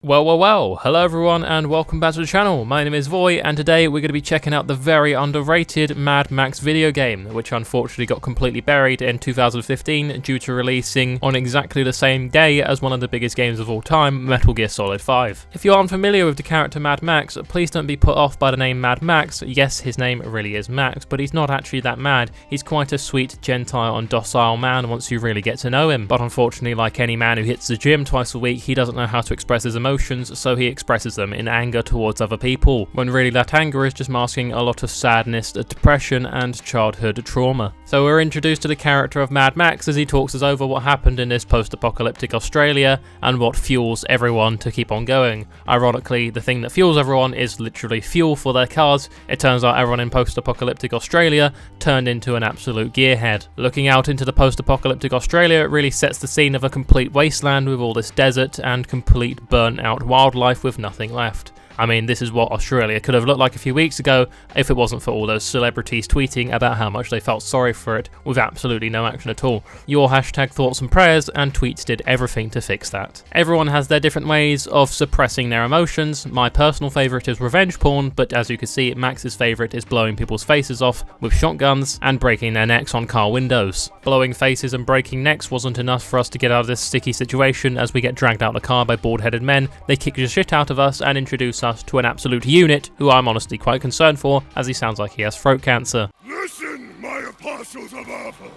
Well, hello everyone and welcome back to the channel. My name is Voiy and today we're going to be checking out the very underrated Mad Max video game, which unfortunately got completely buried in 2015 due to releasing on exactly the same day as one of the biggest games of all time, Metal Gear Solid 5. If you're unfamiliar with the character Mad Max, please don't be put off by the name Mad Max. Yes, his name really is Max, but he's not actually that mad. He's quite a sweet, gentile and docile man once you really get to know him. But unfortunately, like any man who hits the gym twice a week, he doesn't know how to express his emotions, so he expresses them in anger towards other people, when really that anger is just masking a lot of sadness, depression and childhood trauma. So we're introduced to the character of Mad Max as he talks us over what happened in this post-apocalyptic Australia and what fuels everyone to keep on going. Ironically, the thing that fuels everyone is literally fuel for their cars. It turns out everyone in post-apocalyptic Australia turned into an absolute gearhead. Looking out into the post-apocalyptic Australia really sets the scene of a complete wasteland with all this desert and complete burnt out wildlife with nothing left. I mean, this is what Australia could have looked like a few weeks ago if it wasn't for all those celebrities tweeting about how much they felt sorry for it with absolutely no action at all. Your hashtag thoughts and prayers and tweets did everything to fix that. Everyone has their different ways of suppressing their emotions. My personal favourite is revenge porn, but as you can see, Max's favourite is blowing people's faces off with shotguns and breaking their necks on car windows. Blowing faces and breaking necks wasn't enough for us to get out of this sticky situation as we get dragged out of the car by bald-headed men. They kick the shit out of us and introduce us to an absolute unit who I'm honestly quite concerned for, as he sounds like he has throat cancer. Listen, my apostles of Alpha!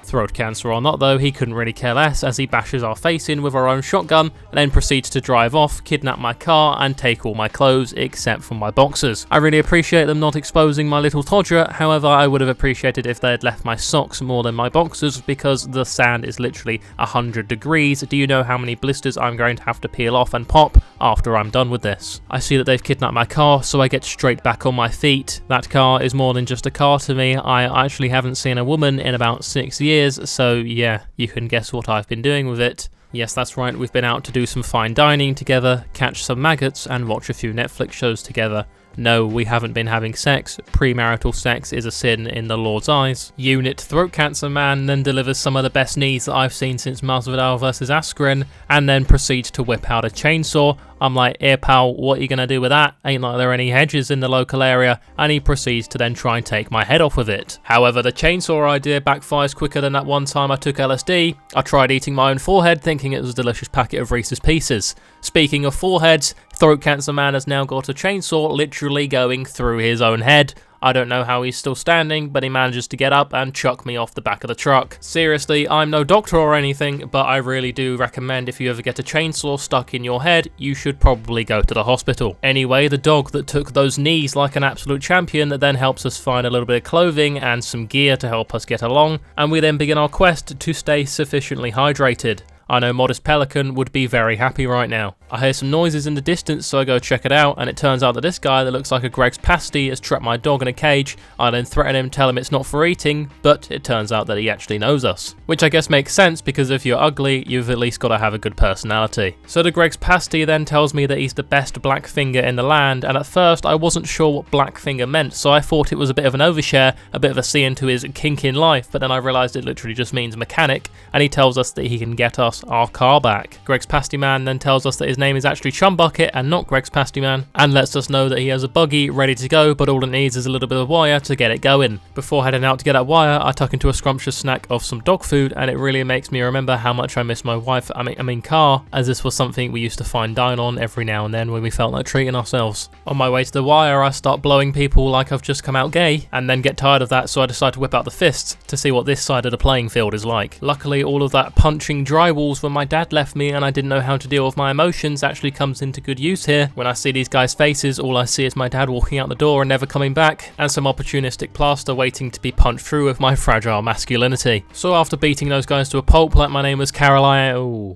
Throat cancer or not though, he couldn't really care less as he bashes our face in with our own shotgun and then proceeds to drive off, kidnap my car and take all my clothes except for my boxers. I really appreciate them not exposing my little Todger, however I would have appreciated if they had left my socks more than my boxers because the sand is literally 100 degrees. Do you know how many blisters I'm going to have to peel off and pop after I'm done with this? I see that they've kidnapped my car, so I get straight back on my feet. That car is more than just a car to me. I actually haven't seen a woman in about 6 years. So yeah, you can guess what I've been doing with it. Yes, that's right, we've been out to do some fine dining together, catch some maggots and watch a few Netflix shows together. No, we haven't been having sex. Premarital sex is a sin in the Lord's eyes. Unit Throat Cancer Man then delivers some of the best knees that I've seen since Masvidal vs Askren, and then proceeds to whip out a chainsaw. I'm like, here pal, what are you gonna do with that? Ain't like there are any hedges in the local area, and he proceeds to then try and take my head off with it. However, the chainsaw idea backfires quicker than that one time I took LSD. I tried eating my own forehead thinking it was a delicious packet of Reese's Pieces. Speaking of foreheads, Throat Cancer Man has now got a chainsaw literally going through his own head. I don't know how he's still standing, but he manages to get up and chuck me off the back of the truck. Seriously, I'm no doctor or anything, but I really do recommend if you ever get a chainsaw stuck in your head, you should probably go to the hospital. Anyway, the dog that took those knees like an absolute champion then helps us find a little bit of clothing and some gear to help us get along, and we then begin our quest to stay sufficiently hydrated. I know Modest Pelican would be very happy right now. I hear some noises in the distance, so I go check it out, and it turns out that this guy that looks like a Greg's pasty has trapped my dog in a cage. I then threaten him, tell him it's not for eating, but it turns out that he actually knows us. Which I guess makes sense, because if you're ugly, you've at least got to have a good personality. So the Greg's pasty then tells me that he's the best black finger in the land, and at first I wasn't sure what black finger meant, so I thought it was a bit of an overshare, a bit of a see into his kink in life, but then I realised it literally just means mechanic, and he tells us that he can get us our car back. Greg's Pasty Man then tells us that his name is actually Chum Bucket and not Greg's Pasty Man, and lets us know that he has a buggy ready to go, but all it needs is a little bit of wire to get it going. Before heading out to get that wire, I tuck into a scrumptious snack of some dog food, and it really makes me remember how much I miss my wife, I mean car, as this was something we used to fine dine on every now and then when we felt like treating ourselves. On my way to the wire, I start blowing people like I've just come out gay, and then get tired of that, so I decide to whip out the fists to see what this side of the playing field is like. Luckily, all of that punching drywalls when my dad left me and I didn't know how to deal with my emotions actually comes into good use here. When I see these guys' faces, all I see is my dad walking out the door and never coming back, and some opportunistic plaster waiting to be punched through with my fragile masculinity. So after beating those guys to a pulp like my name was Caroline...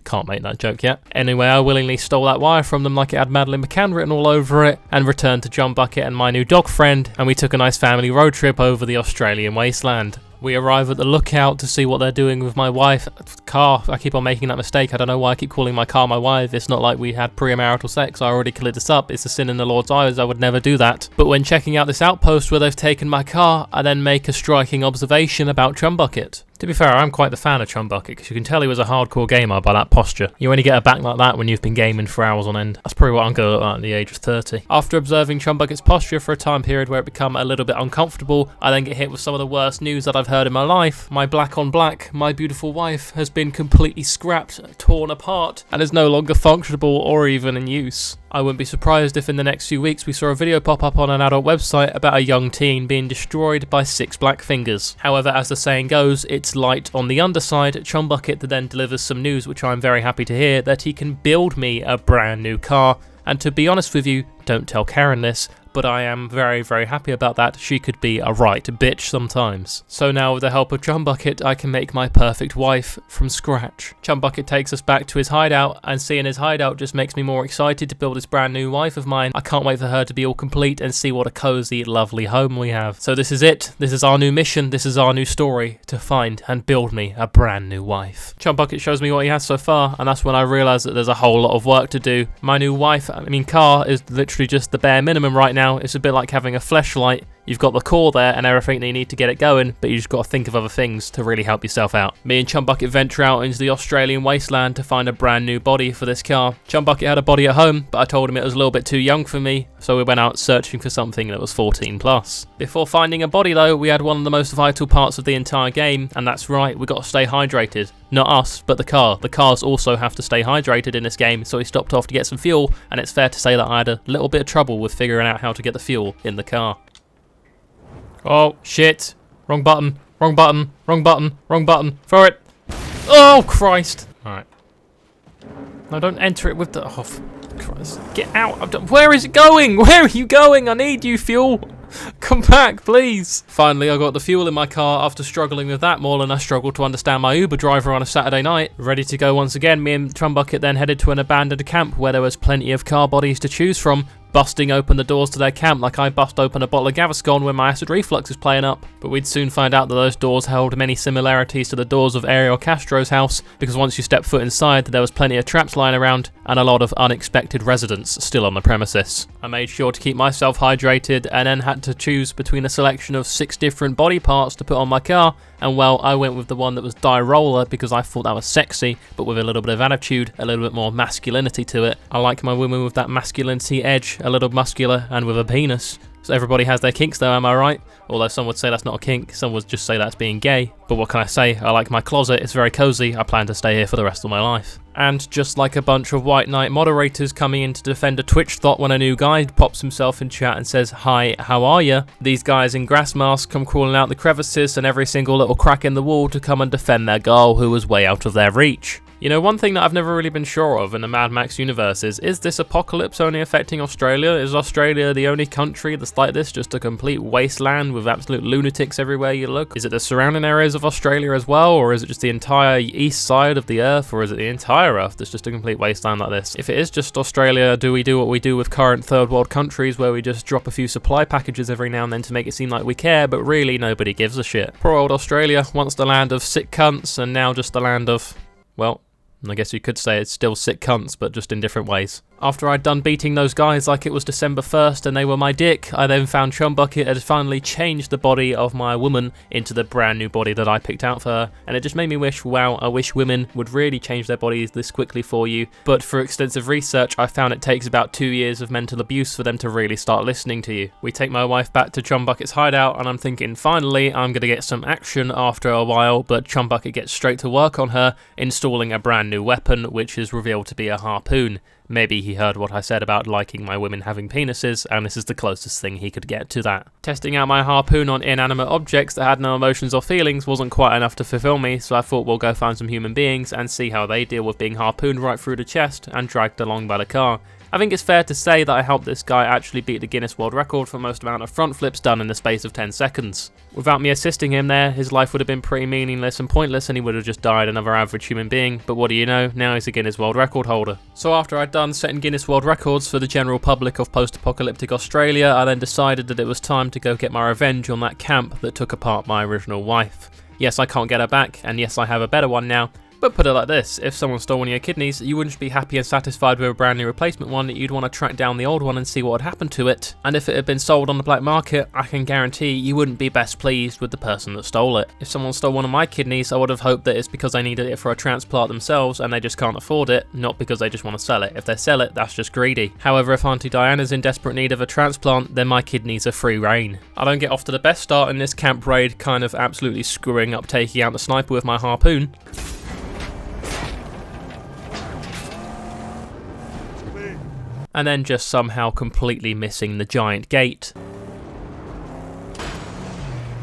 Can't make that joke yet. Anyway, I willingly stole that wire from them like it had Madeleine McCann written all over it, and returned to John Bucket and my new dog friend, and we took a nice family road trip over the Australian wasteland. We arrive at the lookout to see what they're doing with my wife. Car, I keep on making that mistake. I don't know why I keep calling my car my wife. It's not like we had premarital sex. I already cleared this up. It's a sin in the Lord's eyes. I would never do that. But when checking out this outpost where they've taken my car, I then make a striking observation about Chum Bucket. To be fair, I'm quite the fan of Chumbucket, because you can tell he was a hardcore gamer by that posture. You only get a back like that when you've been gaming for hours on end. That's probably what I'm going to look like at the age of 30. After observing Chumbucket's posture for a time period where it became a little bit uncomfortable, I then get hit with some of the worst news that I've heard in my life. My black on black, my beautiful wife, has been completely scrapped, torn apart, and is no longer functionable or even in use. I wouldn't be surprised if in the next few weeks we saw a video pop up on an adult website about a young teen being destroyed by 6 black fingers. However, as the saying goes, it's light on the underside. Chumbucket then delivers some news which I'm very happy to hear, that he can build me a brand new car. And to be honest with you, don't tell Karen this, but I am very, very happy about that. She could be a right bitch sometimes. So now with the help of Chumbucket, I can make my perfect wife from scratch. Chumbucket takes us back to his hideout, and seeing his hideout just makes me more excited to build this brand new wife of mine. I can't wait for her to be all complete and see what a cozy, lovely home we have. So this is it. This is our new mission. This is our new story, to find and build me a brand new wife. Chumbucket shows me what he has so far, and that's when I realise that there's a whole lot of work to do. My new wife, car, is literally just the bare minimum right now. It's a bit like having a fleshlight. You've got the core there and everything that you need to get it going, but you just got to think of other things to really help yourself out. Me and Chumbucket venture out into the Australian wasteland to find a brand new body for this car. Chumbucket had a body at home, but I told him it was a little bit too young for me, so we went out searching for something that was 14 plus. Before finding a body though, we had one of the most vital parts of the entire game, and that's right, we got to stay hydrated. Not us, but the car. The cars also have to stay hydrated in this game, so we stopped off to get some fuel, and it's fair to say that I had a little bit of trouble with figuring out how to get the fuel in the car. Oh, shit. Wrong button. Wrong button. Wrong button. Wrong button. Throw it. Oh, Christ. Alright. No, don't enter it with the... Oh, Christ. Get out. Where is it going? Where are you going? I need you, fuel. Come back, please. Finally, I got the fuel in my car after struggling with that more than I struggled to understand my Uber driver on a Saturday night. Ready to go once again, me and Chumbucket then headed to an abandoned camp where there was plenty of car bodies to choose from, busting open the doors to their camp like I bust open a bottle of Gaviscon when my acid reflux is playing up. But we'd soon find out that those doors held many similarities to the doors of Ariel Castro's house, because once you stepped foot inside, there was plenty of traps lying around and a lot of unexpected residents still on the premises. I made sure to keep myself hydrated and then had to choose between a selection of 6 different body parts to put on my car, and well, I went with the one that was die roller because I thought that was sexy, but with a little bit of attitude, a little bit more masculinity to it. I like my women with that masculinity edge, a little muscular and with a penis. So everybody has their kinks though, am I right? Although some would say that's not a kink, some would just say that's being gay. But what can I say? I like my closet, it's very cozy, I plan to stay here for the rest of my life. And just like a bunch of white knight moderators coming in to defend a Twitch thought when a new guy pops himself in chat and says, "Hi, how are ya?" These guys in grass masks come crawling out the crevices and every single little crack in the wall to come and defend their girl who was way out of their reach. You know, one thing that I've never really been sure of in the Mad Max universe is this apocalypse only affecting Australia? Is Australia the only country that's like this, just a complete wasteland with absolute lunatics everywhere you look? Is it the surrounding areas of Australia as well, or is it just the entire east side of the Earth, or is it the entire Earth that's just a complete wasteland like this? If it is just Australia, do we do what we do with current third world countries, where we just drop a few supply packages every now and then to make it seem like we care, but really nobody gives a shit? Poor old Australia, once the land of sick cunts, and now just the land of, well, I guess you could say it's still sick cunts, but just in different ways. After I'd done beating those guys like it was December 1st and they were my dick, I then found Chumbucket had finally changed the body of my woman into the brand new body that I picked out for her, and it just made me wish, wow, I wish women would really change their bodies this quickly for you. But for extensive research, I found it takes about 2 years of mental abuse for them to really start listening to you. We take my wife back to Chumbucket's hideout, and I'm thinking, finally, I'm going to get some action after a while, but Chumbucket gets straight to work on her, installing a brand new weapon, which is revealed to be a harpoon. Maybe he heard what I said about liking my women having penises, and this is the closest thing he could get to that. Testing out my harpoon on inanimate objects that had no emotions or feelings wasn't quite enough to fulfill me, so I thought we'll go find some human beings and see how they deal with being harpooned right through the chest and dragged along by the car. I think it's fair to say that I helped this guy actually beat the Guinness World Record for most amount of front flips done in the space of 10 seconds. Without me assisting him there, his life would have been pretty meaningless and pointless and he would have just died another average human being, but what do you know, now he's a Guinness World Record holder. So after I'd done setting Guinness World Records for the general public of post-apocalyptic Australia, I then decided that it was time to go get my revenge on that camp that took apart my original wife. Yes, I can't get her back, and yes, I have a better one now, But put it like this, if someone stole one of your kidneys, you wouldn't be happy and satisfied with a brand new replacement one, you'd want to track down the old one and see what had happened to it. And if it had been sold on the black market, I can guarantee you wouldn't be best pleased with the person that stole it. If someone stole one of my kidneys, I would have hoped that it's because they needed it for a transplant themselves and they just can't afford it, not because they just want to sell it. If they sell it, that's just greedy. However, if Auntie Diana's in desperate need of a transplant, then my kidneys are free reign. I don't get off to the best start in this camp raid, kind of absolutely screwing up taking out the sniper with my harpoon. And then just somehow completely missing the giant gate.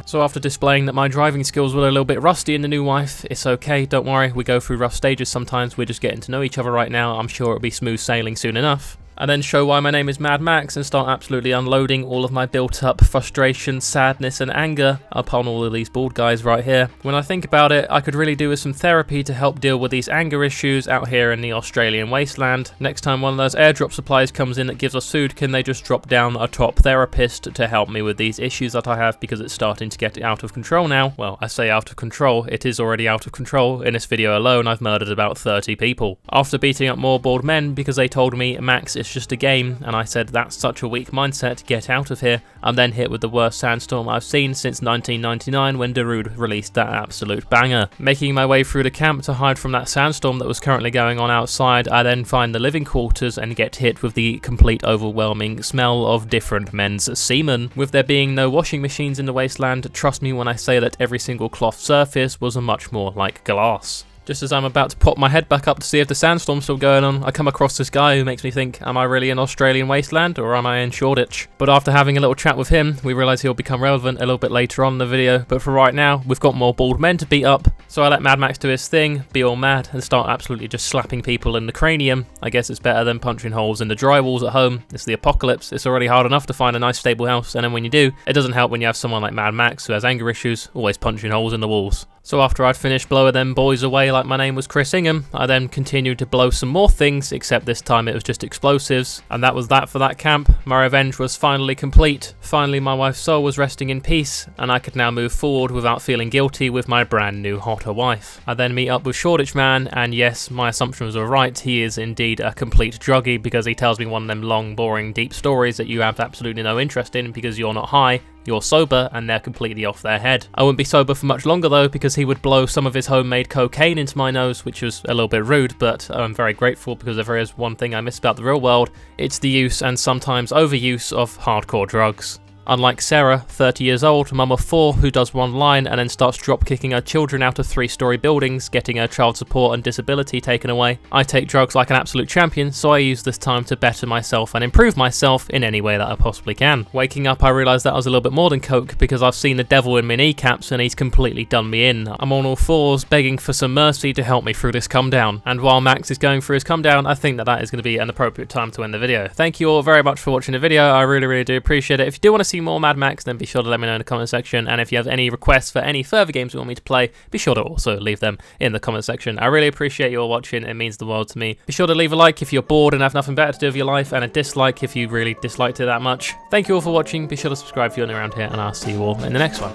So after displaying that my driving skills were a little bit rusty in the new wife, it's okay, don't worry, we go through rough stages sometimes, we're just getting to know each other right now, I'm sure it'll be smooth sailing soon enough. And then show why my name is Mad Max and start absolutely unloading all of my built up frustration, sadness and anger upon all of these bald guys right here. When I think about it, I could really do with some therapy to help deal with these anger issues out here in the Australian wasteland. Next time one of those airdrop supplies comes in that gives us food, can they just drop down a top therapist to help me with these issues that I have, because it's starting to get out of control now. Well, I say out of control, it is already out of control. In this video alone, I've murdered about 30 people. After beating up more bald men because they told me, Max, it's just a game, and I said that's such a weak mindset, get out of here. I'm then hit with the worst sandstorm I've seen since 1999 when Darude released that absolute banger. Making my way through the camp to hide from that sandstorm that was currently going on outside, I then find the living quarters and get hit with the complete overwhelming smell of different men's semen. With there being no washing machines in the wasteland, trust me when I say that every single cloth surface was much more like glass. Just as I'm about to pop my head back up to see if the sandstorm's still going on, I come across this guy who makes me think, am I really in Australian wasteland or am I in Shoreditch? But after having a little chat with him, we realise he'll become relevant a little bit later on in the video, but for right now, we've got more bald men to beat up, so I let Mad Max do his thing, be all mad, and start absolutely just slapping people in the cranium. I guess it's better than punching holes in the drywalls at home. It's the apocalypse, it's already hard enough to find a nice stable house, and then when you do, it doesn't help when you have someone like Mad Max who has anger issues, always punching holes in the walls. So after I'd finished blowing them boys away like my name was Chris Ingham, I then continued to blow some more things, except this time it was just explosives, and that was that for that camp. My revenge was finally complete. Finally my wife's soul was resting in peace, and I could now move forward without feeling guilty with my brand new hotter wife. I then meet up with Shoreditch Man, and yes, my assumptions were right, he is indeed a complete druggie, because he tells me one of them long, boring, deep stories that you have absolutely no interest in because you're not high. You're sober, and they're completely off their head. I wouldn't be sober for much longer though, because he would blow some of his homemade cocaine into my nose, which was a little bit rude, but I'm very grateful, because if there is one thing I miss about the real world, it's the use and sometimes overuse of hardcore drugs. Unlike Sarah, 30 years old, mum of 4, who does one line and then starts drop-kicking her children out of 3-story buildings, getting her child support and disability taken away, I take drugs like an absolute champion, so I use this time to better myself and improve myself in any way that I possibly can. Waking up, I realised that I was a little bit more than coke, because I've seen the devil in my kneecaps and he's completely done me in. I'm on all fours, begging for some mercy to help me through this come down. And while Max is going through his come down, I think that is going to be an appropriate time to end the video. Thank you all very much for watching the video, I really do appreciate it. If you do want to see more Mad Max, then be sure to let me know in the comment section, and if you have any requests for any further games you want me to play, be sure to also leave them in the comment section. I really appreciate you all watching, it means the world to me. Be sure to leave a like if you're bored and have nothing better to do with your life, and a dislike if you really disliked it that much. Thank you all for watching, be sure to subscribe if you're new around here, and I'll see you all in the next one.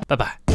Bye bye.